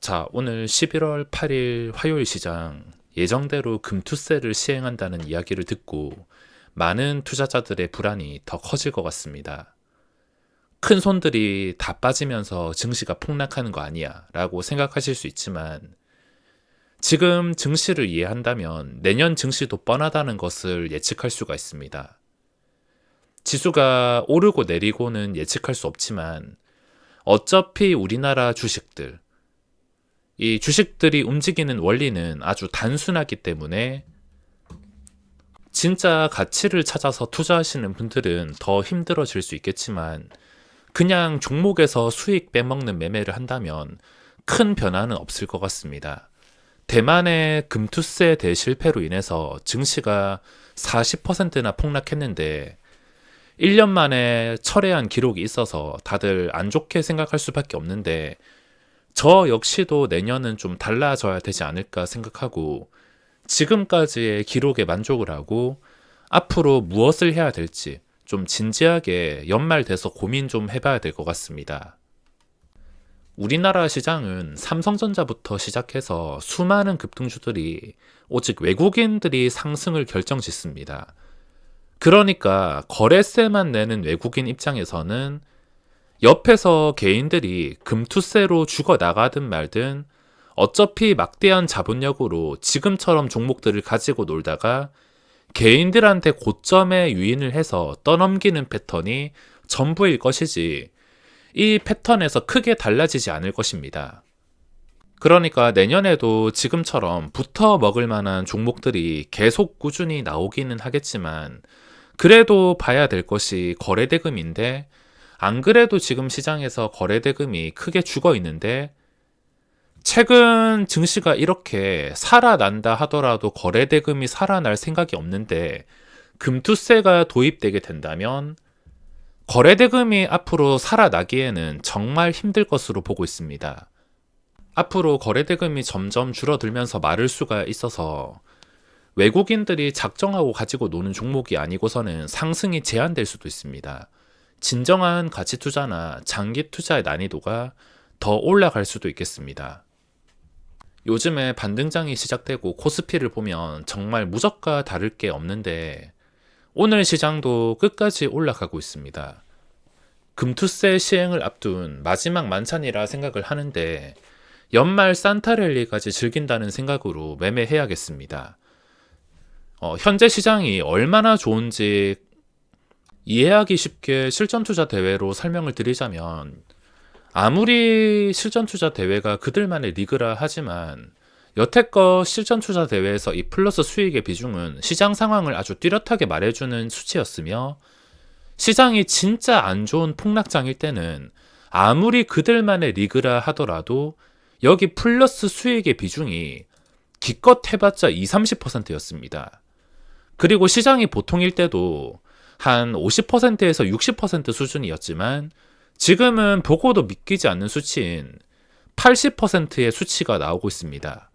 자, 오늘 11월 8일 화요일 시장 예정대로 금투세를 시행한다는 이야기를 듣고 많은 투자자들의 불안이 더 커질 것 같습니다. 큰 손들이 다 빠지면서 증시가 폭락하는 거 아니야 라고 생각하실 수 있지만 지금 증시를 이해한다면 내년 증시도 뻔하다는 것을 예측할 수가 있습니다. 지수가 오르고 내리고는 예측할 수 없지만 어차피 우리나라 주식들, 이 주식들이 움직이는 원리는 아주 단순하기 때문에 진짜 가치를 찾아서 투자하시는 분들은 더 힘들어질 수 있겠지만 그냥 종목에서 수익 빼먹는 매매를 한다면 큰 변화는 없을 것 같습니다. 대만의 금투세 대실패로 인해서 증시가 40%나 폭락했는데 1년 만에 철회한 기록이 있어서 다들 안 좋게 생각할 수밖에 없는데 저 역시도 내년은 좀 달라져야 되지 않을까 생각하고 지금까지의 기록에 만족을 하고 앞으로 무엇을 해야 될지 좀 진지하게 연말 돼서 고민 좀 해봐야 될 것 같습니다. 우리나라 시장은 삼성전자부터 시작해서 수많은 급등주들이 오직 외국인들이 상승을 결정짓습니다. 그러니까 거래세만 내는 외국인 입장에서는 옆에서 개인들이 금투세로 죽어나가든 말든 어차피 막대한 자본력으로 지금처럼 종목들을 가지고 놀다가 개인들한테 고점에 유인을 해서 떠넘기는 패턴이 전부일 것이지 이 패턴에서 크게 달라지지 않을 것입니다. 그러니까 내년에도 지금처럼 붙어 먹을 만한 종목들이 계속 꾸준히 나오기는 하겠지만 그래도 봐야 될 것이 거래대금인데 안 그래도 지금 시장에서 거래대금이 크게 죽어 있는데 최근 증시가 이렇게 살아난다 하더라도 거래대금이 살아날 생각이 없는데 금투세가 도입되게 된다면 거래대금이 앞으로 살아나기에는 정말 힘들 것으로 보고 있습니다. 앞으로 거래대금이 점점 줄어들면서 마를 수가 있어서 외국인들이 작정하고 가지고 노는 종목이 아니고서는 상승이 제한될 수도 있습니다. 진정한 가치 투자나 장기 투자의 난이도가 더 올라갈 수도 있겠습니다. 요즘에 반등장이 시작되고 코스피를 보면 정말 무적과 다를 게 없는데 오늘 시장도 끝까지 올라가고 있습니다. 금투세 시행을 앞둔 마지막 만찬이라 생각을 하는데 연말 산타랠리까지 즐긴다는 생각으로 매매해야겠습니다. 현재 시장이 얼마나 좋은지 이해하기 쉽게 실전투자 대회로 설명을 드리자면 아무리 실전투자 대회가 그들만의 리그라 하지만 여태껏 실전투자 대회에서 이 플러스 수익의 비중은 시장 상황을 아주 뚜렷하게 말해주는 수치였으며 시장이 진짜 안 좋은 폭락장일 때는 아무리 그들만의 리그라 하더라도 여기 플러스 수익의 비중이 기껏 해봤자 20-30%였습니다. 그리고 시장이 보통일 때도 한 50%에서 60% 수준이었지만 지금은 보고도 믿기지 않는 수치인 80%의 수치가 나오고 있습니다.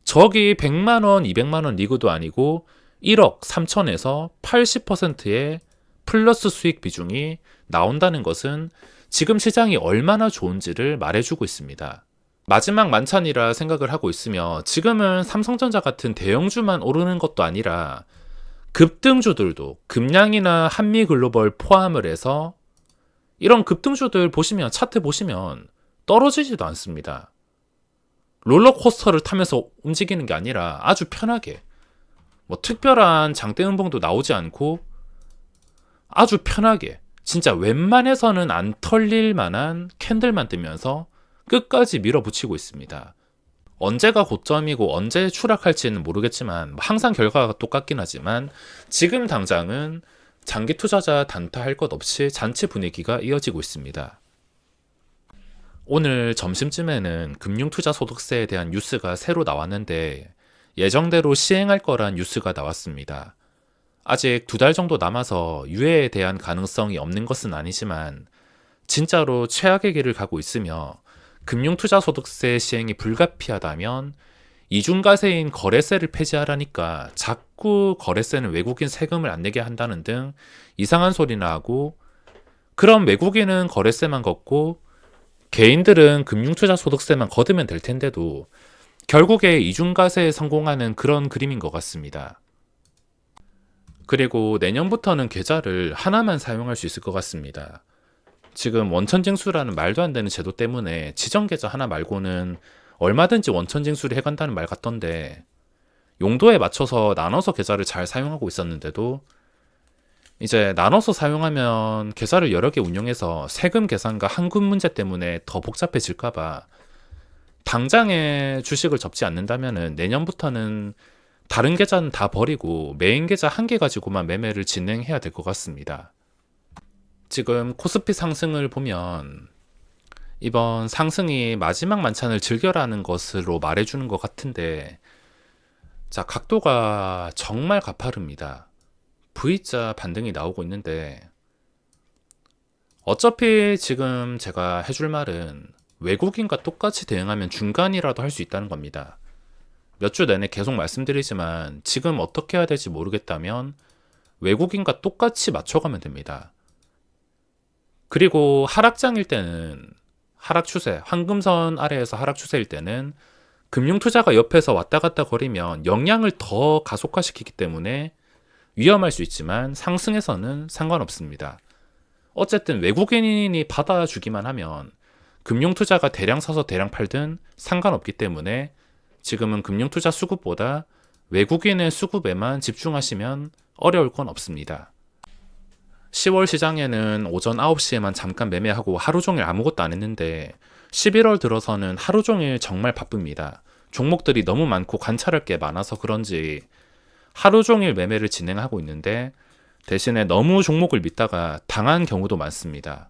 저기 100만원, 200만원 리그도 아니고 1억 3천에서 80%의 플러스 수익 비중이 나온다는 것은 지금 시장이 얼마나 좋은지를 말해주고 있습니다. 마지막 만찬이라 생각을 하고 있으며 지금은 삼성전자 같은 대형주만 오르는 것도 아니라 급등주들도 금양이나 한미글로벌 포함을 해서 이런 급등주들 보시면 차트 보시면 떨어지지도 않습니다. 롤러코스터를 타면서 움직이는 게 아니라 아주 편하게 특별한 장대 음봉도 나오지 않고 아주 편하게 진짜 웬만해서는 안 털릴 만한 캔들만 뜨면서 끝까지 밀어붙이고 있습니다. 언제가 고점이고 언제 추락할지는 모르겠지만 항상 결과가 똑같긴 하지만 지금 당장은 장기 투자자 단타할 것 없이 잔치 분위기가 이어지고 있습니다. 오늘 점심쯤에는 금융투자소득세에 대한 뉴스가 새로 나왔는데 예정대로 시행할 거란 뉴스가 나왔습니다. 아직 2달 정도 남아서 유예에 대한 가능성이 없는 것은 아니지만 진짜로 최악의 길을 가고 있으며 금융투자소득세 시행이 불가피하다면 이중과세인 거래세를 폐지하라니까 자꾸 거래세는 외국인 세금을 안 내게 한다는 등 이상한 소리나 하고 그럼 외국인은 거래세만 걷고 개인들은 금융투자 소득세만 걷으면 될 텐데도 결국에 이중과세에 성공하는 그런 그림인 것 같습니다. 그리고 내년부터는 계좌를 하나만 사용할 수 있을 것 같습니다. 지금 원천징수라는 말도 안 되는 제도 때문에 지정계좌 하나 말고는 얼마든지 원천징수를 해간다는 말 같던데, 용도에 맞춰서 나눠서 계좌를 잘 사용하고 있었는데도 이제 나눠서 사용하면 계좌를 여러 개 운영해서 세금 계산과 환급 문제 때문에 더 복잡해질까봐 당장에 주식을 접지 않는다면은 내년부터는 다른 계좌는 다 버리고 메인 계좌 한 개 가지고만 매매를 진행해야 될 것 같습니다. 지금 코스피 상승을 보면 이번 상승이 마지막 만찬을 즐겨라는 것으로 말해주는 것 같은데, 자, 각도가 정말 가파릅니다. V자 반등이 나오고 있는데, 어차피 지금 제가 해줄 말은 외국인과 똑같이 대응하면 중간이라도 할 수 있다는 겁니다. 몇 주 내내 계속 말씀드리지만 지금 어떻게 해야 될지 모르겠다면 외국인과 똑같이 맞춰가면 됩니다. 그리고 하락장일 때는 하락 추세, 황금선 아래에서 하락 추세일 때는 금융투자가 옆에서 왔다 갔다 거리면 영향을 더 가속화시키기 때문에 위험할 수 있지만 상승에서는 상관없습니다. 어쨌든 외국인이 받아주기만 하면 금융투자가 대량 사서 대량 팔든 상관없기 때문에 지금은 금융투자 수급보다 외국인의 수급에만 집중하시면 어려울 건 없습니다. 10월 시장에는 오전 9시에만 잠깐 매매하고 하루 종일 아무것도 안 했는데 11월 들어서는 하루 종일 정말 바쁩니다. 종목들이 너무 많고 관찰할 게 많아서 그런지 하루 종일 매매를 진행하고 있는데 대신에 너무 종목을 믿다가 당한 경우도 많습니다.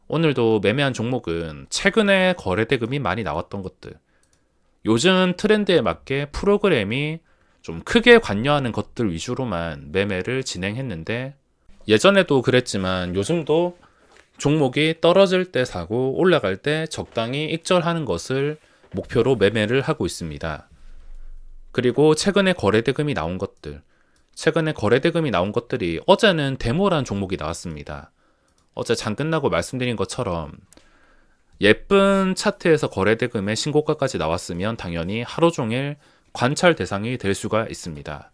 오늘도 매매한 종목은 최근에 거래 대금이 많이 나왔던 것들, 요즘 트렌드에 맞게 프로그램이 좀 크게 관여하는 것들 위주로만 매매를 진행했는데, 예전에도 그랬지만 요즘도 종목이 떨어질 때 사고 올라갈 때 적당히 익절하는 것을 목표로 매매를 하고 있습니다. 그리고 최근에 거래대금이 나온 것들, 최근에 거래대금이 나온 것들이 어제는 데모란 종목이 나왔습니다. 어제 장 끝나고 말씀드린 것처럼 예쁜 차트에서 거래대금의 신고가까지 나왔으면 당연히 하루 종일 관찰 대상이 될 수가 있습니다.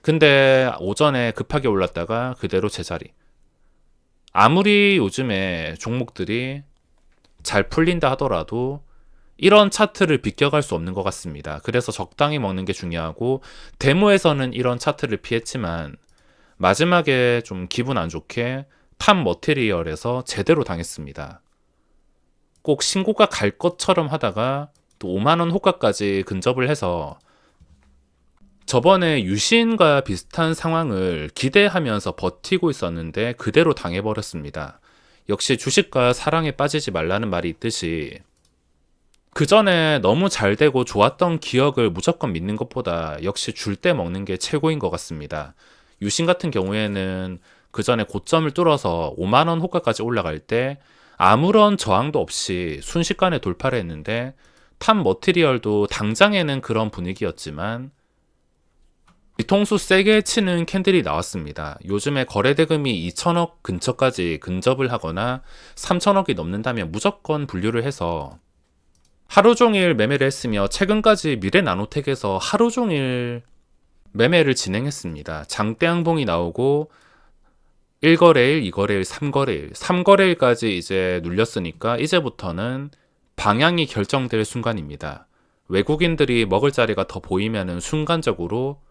근데 오전에 급하게 올랐다가 그대로 제자리. 아무리 요즘에 종목들이 잘 풀린다 하더라도 이런 차트를 비껴갈 수 없는 것 같습니다. 그래서 적당히 먹는 게 중요하고, 데모에서는 이런 차트를 피했지만 마지막에 좀 기분 안 좋게 탑 머티리얼에서 제대로 당했습니다. 꼭 신고가 갈 것처럼 하다가 또 5만원 호가까지 근접을 해서 저번에 유신과 비슷한 상황을 기대하면서 버티고 있었는데 그대로 당해버렸습니다. 역시 주식과 사랑에 빠지지 말라는 말이 있듯이 그 전에 너무 잘 되고 좋았던 기억을 무조건 믿는 것보다 역시 줄 때 먹는 게 최고인 것 같습니다. 유신 같은 경우에는 그 전에 고점을 뚫어서 5만원 호가까지 올라갈 때 아무런 저항도 없이 순식간에 돌파를 했는데, 탑 머티리얼도 당장에는 그런 분위기였지만 뒤통수 세게 치는 캔들이 나왔습니다. 요즘에 거래대금이 2천억 근처까지 근접을 하거나 3천억이 넘는다면 무조건 분류를 해서 하루 종일 매매를 했으며, 최근까지 미래나노텍에서 하루 종일 매매를 진행했습니다. 장대양봉이 나오고 1거래일, 2거래일, 3거래일, 3거래일까지 이제 눌렸으니까 이제부터는 방향이 결정될 순간입니다. 외국인들이 먹을 자리가 더 보이면은 순간적으로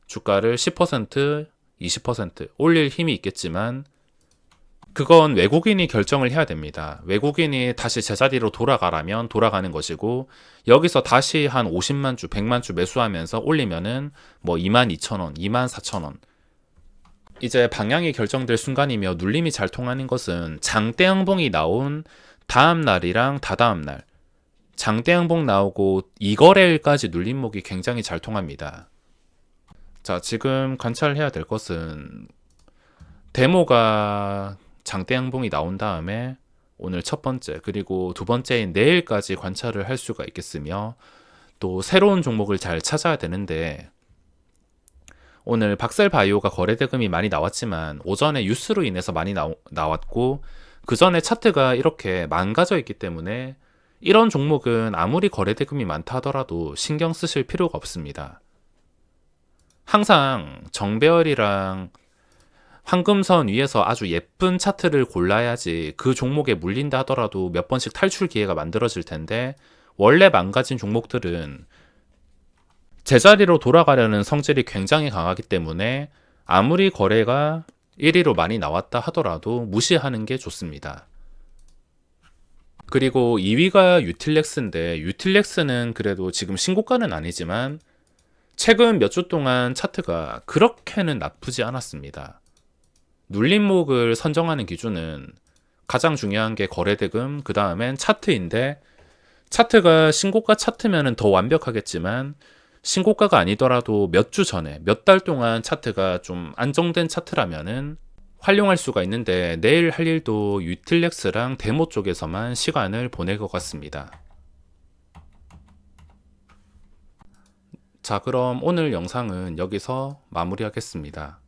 주가를 10%, 20% 올릴 힘이 있겠지만 그건 외국인이 결정을 해야 됩니다. 외국인이 다시 제자리로 돌아가라면 돌아가는 것이고, 여기서 다시 한 50만 주, 100만 주 매수하면서 올리면은 뭐 22,000원, 24,000원. 이제 방향이 결정될 순간이며 눌림이 잘 통하는 것은 장대양봉이 나온 다음 날이랑 다다음 날. 장대양봉 나오고 2거래일까지 눌림목이 굉장히 잘 통합니다. 자, 지금 관찰해야 될 것은 데모가 장대양봉이 나온 다음에 오늘 첫 번째, 그리고 두 번째인 내일까지 관찰을 할 수가 있겠으며, 또 새로운 종목을 잘 찾아야 되는데, 오늘 박셀바이오가 거래대금이 많이 나왔지만 오전에 뉴스로 인해서 많이 나왔고, 그 전에 차트가 이렇게 망가져 있기 때문에 이런 종목은 아무리 거래대금이 많다 하더라도 신경 쓰실 필요가 없습니다. 항상 정배열이랑 황금선 위에서 아주 예쁜 차트를 골라야지 그 종목에 물린다 하더라도 몇 번씩 탈출 기회가 만들어질 텐데, 원래 망가진 종목들은 제자리로 돌아가려는 성질이 굉장히 강하기 때문에 아무리 거래가 1위로 많이 나왔다 하더라도 무시하는 게 좋습니다. 그리고 2위가 유틸렉스인데, 유틸렉스는 그래도 지금 신고가는 아니지만 최근 몇 주 동안 차트가 그렇게는 나쁘지 않았습니다. 눌림목을 선정하는 기준은 가장 중요한 게 거래대금, 그 다음엔 차트인데, 차트가 신고가 차트면 더 완벽하겠지만 신고가가 아니더라도 몇 주 전에 몇 달 동안 차트가 좀 안정된 차트라면은 활용할 수가 있는데, 내일 할 일도 유틸렉스랑 데모 쪽에서만 시간을 보낼 것 같습니다. 자, 그럼 오늘 영상은 여기서 마무리하겠습니다.